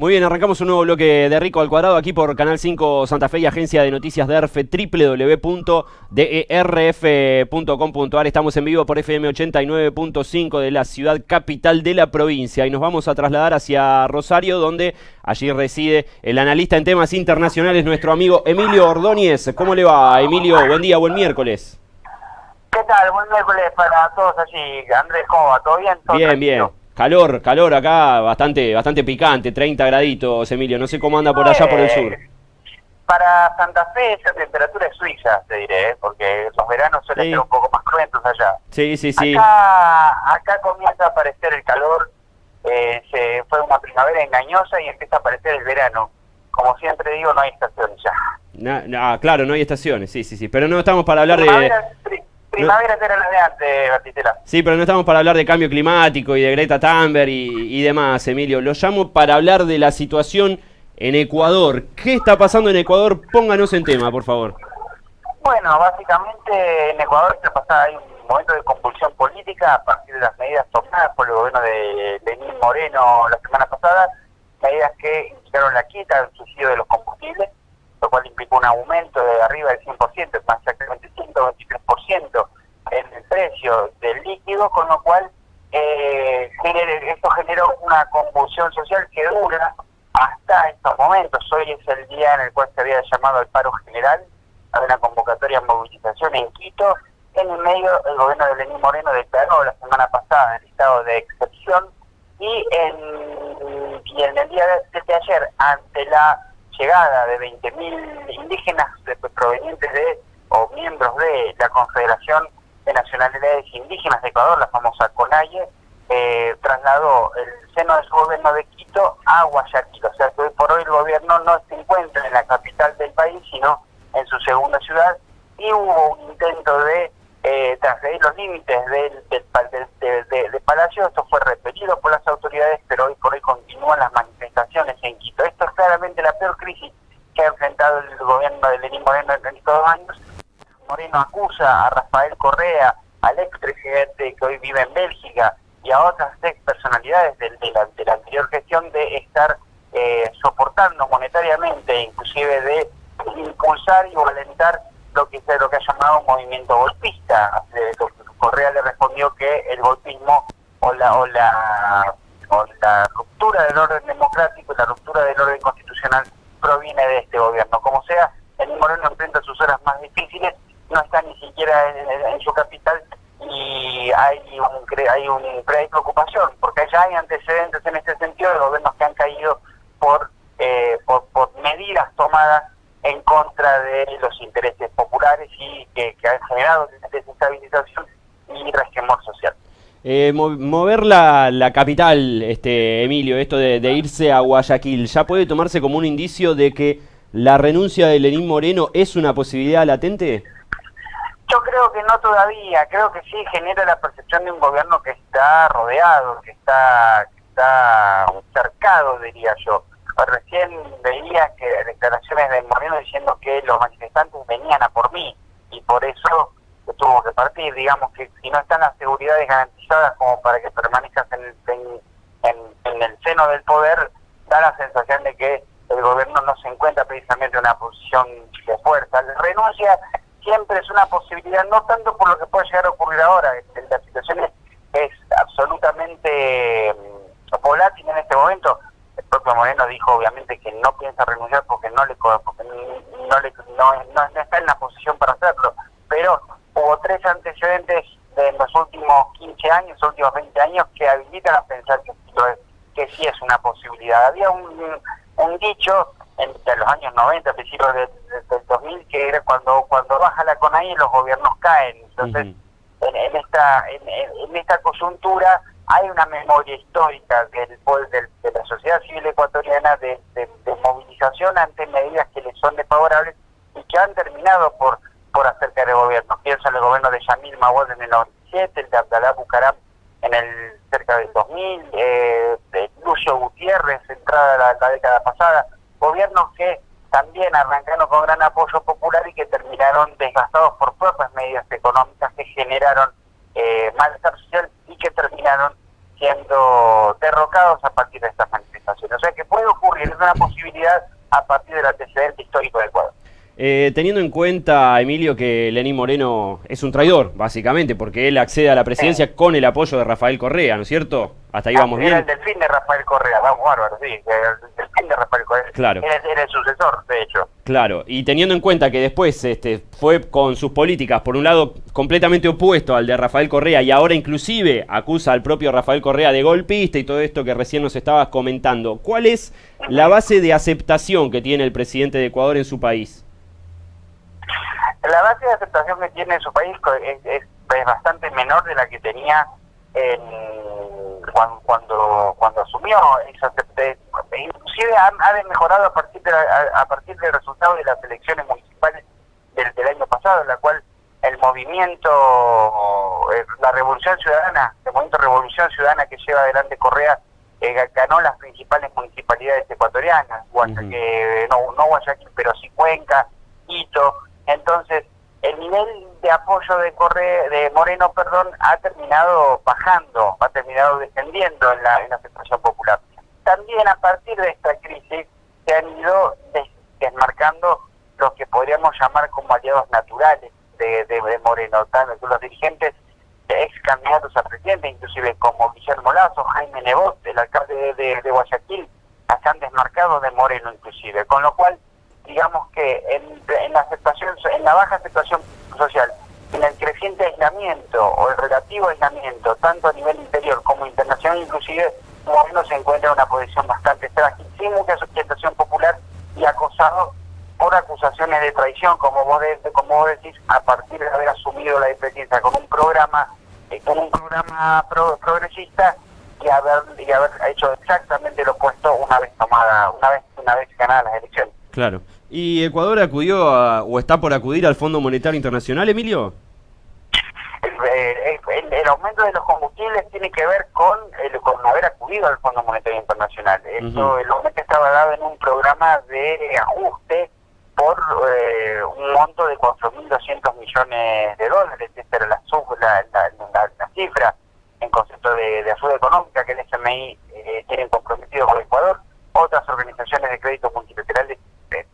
Muy bien, arrancamos un nuevo bloque de Rico al Cuadrado aquí por Canal 5 Santa Fe y Agencia de Noticias de ERF, www.derf.com.ar. Estamos en vivo por FM 89.5 de la ciudad capital de la provincia y nos vamos a trasladar hacia Rosario, donde allí reside el analista en temas internacionales, nuestro amigo Emilio Ordóñez. ¿Cómo le va, Emilio? Buen día, buen miércoles. ¿Qué tal? Buen miércoles para todos allí. Andrés, ¿cómo va? ¿Todo bien? ¿Todo Bien, tranquilo? bien. Calor acá, bastante picante, 30 graditos, Emilio. No sé cómo anda por allá por el sur. Para Santa Fe esa temperatura es suiza, te diré, porque los veranos suelen Sí. ser un poco más cruentos allá. Sí. Acá comienza a aparecer el calor, se fue una primavera engañosa y empieza a aparecer el verano. Como siempre digo, no hay estaciones ya. Claro, no hay estaciones, sí. Pero no estamos para hablar Primavera era la de antes, Batistela. Sí, pero no estamos para hablar de cambio climático y de Greta Thunberg y demás, Emilio. Lo llamo para hablar de la situación en Ecuador. ¿Qué está pasando en Ecuador? Pónganos en tema, por favor. Bueno, básicamente en Ecuador hay un momento de convulsión política a partir de las medidas tomadas por el gobierno de Lenín Moreno la semana pasada, medidas que indicaron la quita del subsidio de los combustibles, lo cual implicó un aumento de arriba del 100%, más exactamente 123% en el precio del líquido, con lo cual esto generó una convulsión social que dura hasta estos momentos. Hoy es el día en el cual se había llamado al paro general, a una convocatoria de movilización en Quito. En el medio, el gobierno de Lenín Moreno declaró la semana pasada el estado de excepción y en el día de ayer, ante la llegada de 20.000 indígenas provenientes o miembros de la Confederación de Nacionalidades Indígenas de Ecuador, la famosa CONAIE, trasladó el seno de su gobierno de Quito a Guayaquil. O sea que hoy por hoy el gobierno no se encuentra en la capital del país, sino en su segunda ciudad, y hubo un intento de transgredir los límites del Palacio. Esto fue repelido por las autoridades, pero hoy por hoy continúan las manifestaciones en Quito. Esto es claramente la peor crisis que ha enfrentado el gobierno de Lenín Moreno en estos 2 años. Moreno acusa a Rafael Correa, al expresidente que hoy vive en Bélgica, y a otras ex personalidades de la anterior gestión de estar soportando monetariamente, inclusive de impulsar y alentar lo que ha llamado un movimiento golpista. Correa le respondió que el golpismo o la ruptura del orden democrático y la ruptura del orden constitucional proviene de este gobierno. Como sea, el Moreno enfrenta sus horas más difíciles, no está ni siquiera en su capital, y hay preocupación, porque ya hay antecedentes en este sentido de gobiernos que han caído por medidas tomadas en contra de los intereses populares y que han generado desestabilización y resquemor social. Mover la capital, Emilio, esto de irse a Guayaquil, ¿ya puede tomarse como un indicio de que la renuncia de Lenín Moreno es una posibilidad latente? Yo creo que no todavía, creo que sí genera la percepción de un gobierno que está rodeado, que está cercado, diría yo. Recién veía que declaraciones de Moreno diciendo que los manifestantes venían a por mí y por eso tuvo que partir. Digamos que si no están las seguridades garantizadas como para que permanezcas en el seno del poder, da la sensación de que el gobierno no se encuentra precisamente en una posición de fuerza. La renuncia siempre es una posibilidad, no tanto por lo que puede llegar a ocurrir ahora. La situación es absolutamente volátil en este momento. El propio Moreno dijo obviamente que no piensa renunciar porque no está en la posición para hacerlo, pero hubo 3 antecedentes de los últimos 15 años, últimos 20 años, que habilitan a pensar que sí es una posibilidad. Había un dicho entre los años 90, principios del 2000, que era cuando baja la CONAIE los gobiernos caen. Entonces, en esta coyuntura hay una memoria histórica de la sociedad civil ecuatoriana de movilización ante medidas que le son desfavorables y que han terminado por hacer caer el gobierno. Pienso en el gobierno de Yamil Maguad en el 97, el de Abdalá Bucaram cerca del 2000, de Lucio Gutiérrez, entrada la década pasada, gobiernos que también arrancaron con gran apoyo popular y que terminaron desgastados por propias medidas económicas que generaron malestar social y que terminaron siendo derrocados a partir de estas manifestaciones. O sea que puede ocurrir y es una posibilidad a partir del antecedente histórico del Ecuador. Teniendo en cuenta, Emilio, que Lenín Moreno es un traidor, básicamente, porque él accede a la presidencia con el apoyo de Rafael Correa, ¿no es cierto? Hasta ahí vamos bien. Era el delfín de Rafael Correa, vamos bárbaro, sí, el delfín de Rafael Correa. Claro. Era el sucesor, de hecho. Claro, y teniendo en cuenta que después fue con sus políticas, por un lado, completamente opuesto al de Rafael Correa, y ahora inclusive acusa al propio Rafael Correa de golpista y todo esto que recién nos estabas comentando, ¿cuál es la base de aceptación que tiene el presidente de Ecuador en su país? La base de aceptación que tiene en su país es bastante menor de la que tenía cuando asumió. Inclusive ha mejorado a partir del resultado de las elecciones municipales del año pasado, en la cual el movimiento, la Revolución Ciudadana, el movimiento Revolución Ciudadana que lleva adelante Correa, ganó las principales municipalidades ecuatorianas, Guayaquil, no Guayaquil, pero sí Cuenca, Quito. Entonces, el nivel de apoyo de Moreno, ha terminado bajando, ha terminado descendiendo en la aceptación popular. También a partir de esta crisis se han ido desmarcando los que podríamos llamar como aliados naturales de Moreno, tanto los dirigentes ex candidatos a presidente, inclusive como Guillermo Lazo, Jaime Nebot, el alcalde de Guayaquil, se han desmarcado de Moreno inclusive, con lo cual digamos que en la baja aceptación social, en el creciente aislamiento o el relativo aislamiento, tanto a nivel interior como internacional, inclusive Moreno se encuentra en una posición bastante frágil, sin mucha sustentación popular y acosado por acusaciones de traición, como vos decís, a partir de haber asumido la presidencia con un programa progresista y haber hecho exactamente lo opuesto una vez ganadas las elecciones. Claro. ¿Y Ecuador acudió o está por acudir al Fondo Monetario Internacional, Emilio? El aumento de los combustibles tiene que ver con haber acudido al Fondo Monetario Internacional. Esto, el aumento estaba dado en un programa de ajuste por un monto de 4.200 millones de dólares. Esta era la cifra en concepto de ayuda económica que el FMI tiene comprometido con Ecuador. Otras organizaciones de crédito multilaterales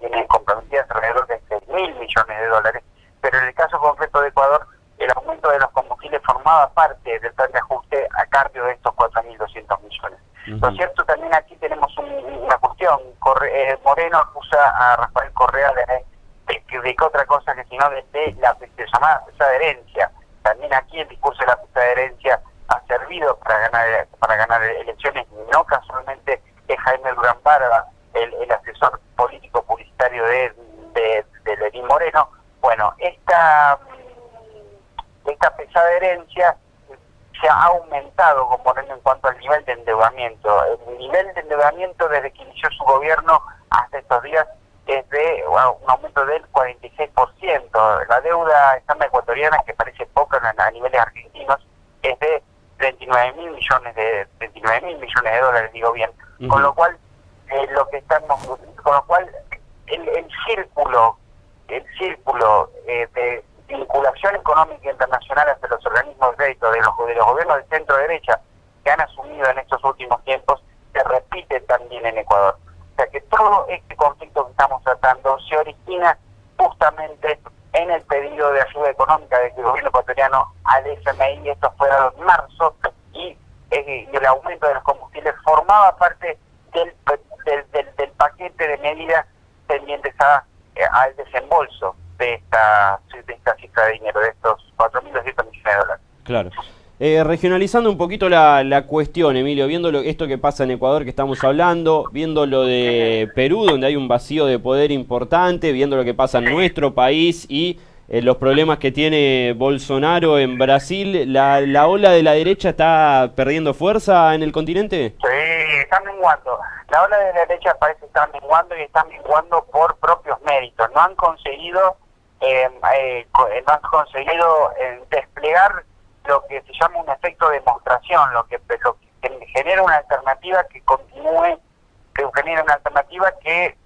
tienen comprometidas alrededor de 6.000 millones de dólares, pero en el caso concreto de Ecuador, el aumento de los combustibles formaba parte del plan de ajuste a cambio de estos 4.200 millones. Lo cierto, también aquí tenemos una cuestión. Moreno acusa a Rafael Correa de que otra cosa que sino de la llamada pesada herencia. También aquí el discurso de la pesada herencia ha servido para ganar elecciones. No casualmente es Jaime Durán Barba, el asesor político publicitario de Lenín Moreno. Bueno, esta pesada herencia se ha aumentado con Moreno en cuanto al nivel de endeudamiento. El nivel de endeudamiento desde que inició su gobierno hasta estos días es de un aumento del 46%. La deuda estándar ecuatoriana, que parece poca a niveles argentinos, es de 39.000 millones de dólares, digo bien. Con lo cual el círculo de vinculación económica internacional hacia los organismos de crédito de los gobiernos de centro derecha que han asumido en estos últimos tiempos se repite también en Ecuador. O sea que todo este conflicto que estamos tratando se origina justamente en el pedido de ayuda económica del gobierno ecuatoriano al FMI. Esto fue en marzo y el aumento de los combustibles formaba parte del paquete de medidas tendientes al desembolso de esta cifra de dinero, de estos 4.200 millones de dólares. Claro. Regionalizando un poquito la cuestión, Emilio, viendo esto que pasa en Ecuador que estamos hablando, viendo lo de Perú, donde hay un vacío de poder importante, viendo lo que pasa en nuestro país y los problemas que tiene Bolsonaro en Brasil, ¿la ola de la derecha está perdiendo fuerza en el continente? Sí, está menguando. La ola de la derecha parece estar menguando y está menguando por propios méritos. No han conseguido desplegar lo que se llama un efecto de demostración, lo que genera una alternativa que genera una alternativa que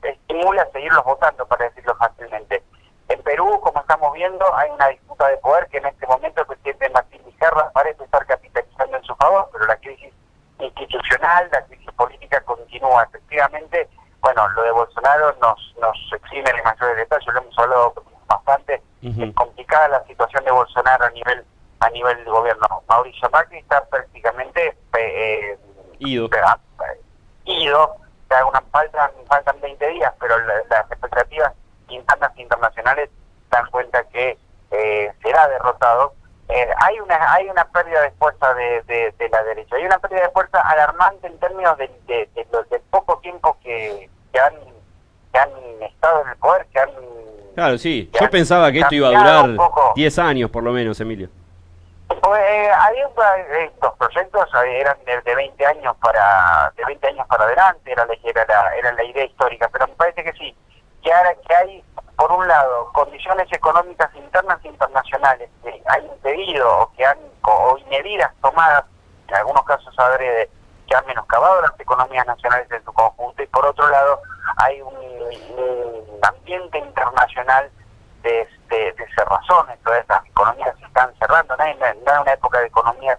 estimula a seguirlos votando, para decirlo fácilmente. En Perú, como estamos viendo, hay una disputa de poder que en este momento el presidente Martín Vizcarra parece estar capitalizando en su favor, pero la crisis institucional, la crisis política continúa continúa. Efectivamente, bueno, lo de Bolsonaro nos exime de mayores detalles, lo hemos hablado bastante. Es complicada la situación de Bolsonaro a nivel del gobierno. Mauricio Macri está prácticamente ido. Faltan 20 días, pero las expectativas internas e internacionales dan cuenta que será derrotado. Hay una pérdida de fuerza de la derecha, hay una pérdida de fuerza alarmante en términos del poco tiempo que han estado en el poder, Claro, sí. Yo pensaba que esto iba a durar 10 años por lo menos, Emilio. Los proyectos eran de 20 años para adelante, era la idea histórica, pero me parece que sí, que ahora que hay, por un lado, condiciones económicas internas e internacionales que han impedido o indebidas tomadas, en algunos casos adrede, que han menoscabado las economías nacionales en su conjunto, y por otro lado hay un ambiente internacional de cerrazones. Todas estas economías se están cerrando, no en una época de economías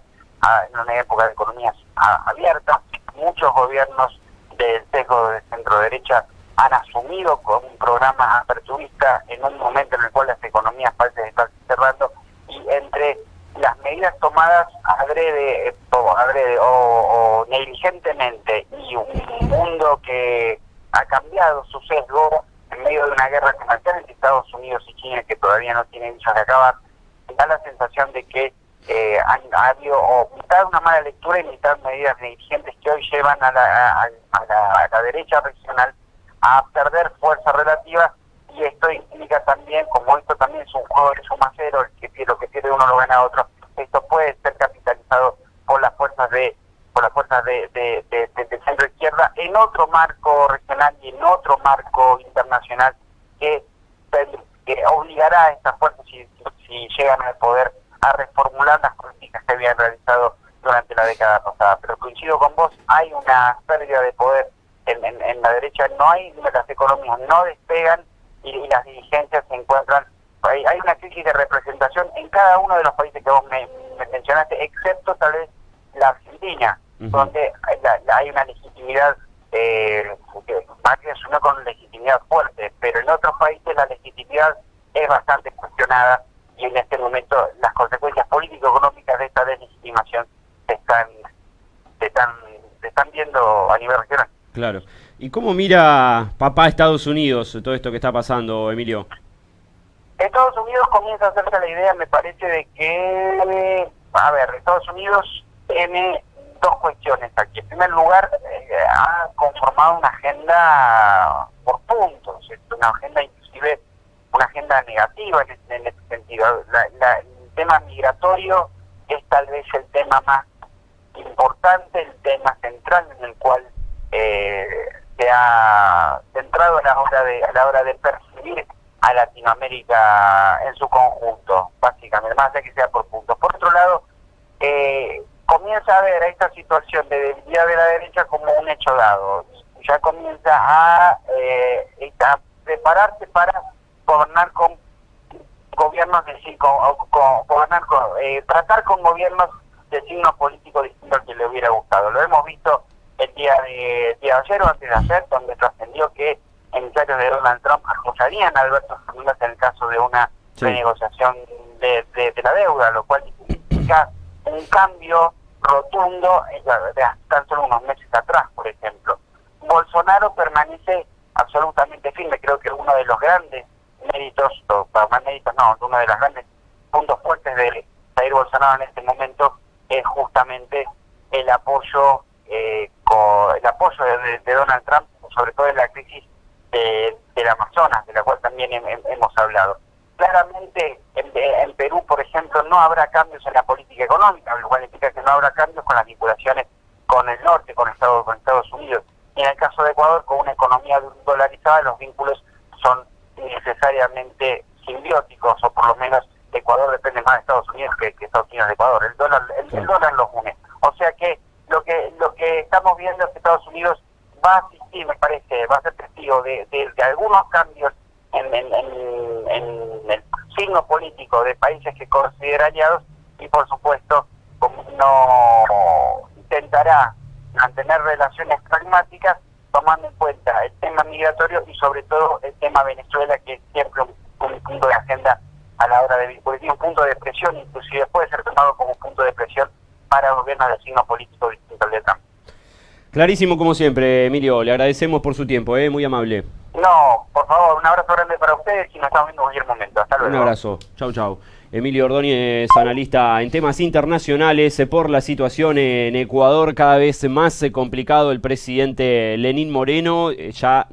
abiertas. Muchos gobiernos del sesgo de centro derecha han asumido con un programa aperturista en un momento en el cual las economías parecen estar cerrando, y entre las medidas tomadas adrede o negligentemente, y un mundo que ha cambiado su sesgo en medio de una guerra comercial entre Estados Unidos y China que todavía no tiene visas de acabar, da la sensación de que ha habido mitad una mala lectura y mitad medidas negligentes que hoy llevan a la derecha regional a perder fuerza relativa, y esto implica también, como esto también es un juego de suma cero, lo que pierde uno lo gana otro, esto puede ser capitalizado por las fuerzas de centro izquierda en otro marco regional y en otro marco internacional que obligará a estas fuerzas, si llegan al poder, a reformular las políticas que habían realizado durante la década pasada. Pero coincido con vos, hay una pérdida de poder en la derecha, las economías no despegan, y las dirigencias se encuentran, hay una crisis de representación en cada uno de los países que vos me mencionaste, excepto tal vez la Argentina, donde hay una legitimidad que Macri asumió con legitimidad fuerte, pero en otros países la legitimidad es bastante cuestionada, y en este momento las consecuencias político-económicas de esta deslegitimación se están viendo a nivel regional. Claro. ¿Y cómo mira papá Estados Unidos todo esto que está pasando, Emilio? Estados Unidos comienza a hacerse la idea, me parece, de que, Estados Unidos tiene dos cuestiones aquí. En primer lugar, ha conformado una agenda por puntos, una agenda inclusive, una agenda negativa en este sentido. El tema migratorio es tal vez el tema más importante, el tema central en el cual se ha centrado a la hora de percibir a Latinoamérica en su conjunto, básicamente, más allá que sea por puntos. Por otro lado, comienza a ver a esta situación de debilidad de la derecha como un hecho dado. Ya comienza a prepararse para gobernar con gobiernos tratar con gobiernos de signo político distinto al que le hubiera gustado. Lo hemos visto el día de ayer o antes de ayer, donde trascendió que emisarios de Donald Trump acusarían a Alberto Fernández en el caso de una renegociación de la deuda, lo cual significa un cambio rotundo de tan solo unos meses atrás, por ejemplo. Bolsonaro permanece absolutamente firme. Creo que uno de los grandes méritos, uno de los grandes puntos fuertes de Jair Bolsonaro en este momento es justamente el apoyo de Donald Trump, sobre todo en la crisis del Amazonas, de la cual también hemos hablado. Claramente en Perú, por ejemplo, no habrá cambios en la política económica, lo cual implica que no habrá cambios con las vinculaciones con el norte, con Estados Unidos. Y en el caso de Ecuador, con una economía dolarizada, los vínculos son necesariamente simbióticos, o por lo menos Ecuador depende más de Estados Unidos que Estados Unidos de Ecuador. El dólar los une. O sea que lo que estamos viendo es que Estados Unidos va a asistir, me parece, va a ser testigo de algunos cambios en el signo político de países que considera aliados, y por supuesto como no intentará mantener relaciones pragmáticas tomando en cuenta el tema migratorio y sobre todo el tema Venezuela, que es siempre un punto de agenda a la hora de porque tiene un punto de presión, inclusive puede ser tomado como punto de presión para gobiernos de signo político distinto al de Trump. Clarísimo como siempre, Emilio, le agradecemos por su tiempo, muy amable. No, por favor, un abrazo grande para ustedes y nos estamos viendo en cualquier momento. Hasta luego. Un abrazo, chau chau. Emilio Ordóñez, analista en temas internacionales por la situación en Ecuador, cada vez más complicado. El presidente Lenín Moreno ya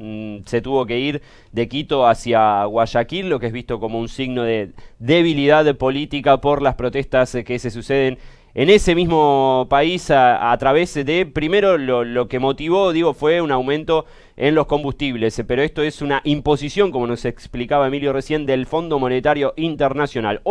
se tuvo que ir de Quito hacia Guayaquil, lo que es visto como un signo de debilidad política por las protestas que se suceden en ese mismo país a través de, primero lo que motivó, fue un aumento en los combustibles, pero esto es una imposición, como nos explicaba Emilio recién, del Fondo Monetario Internacional.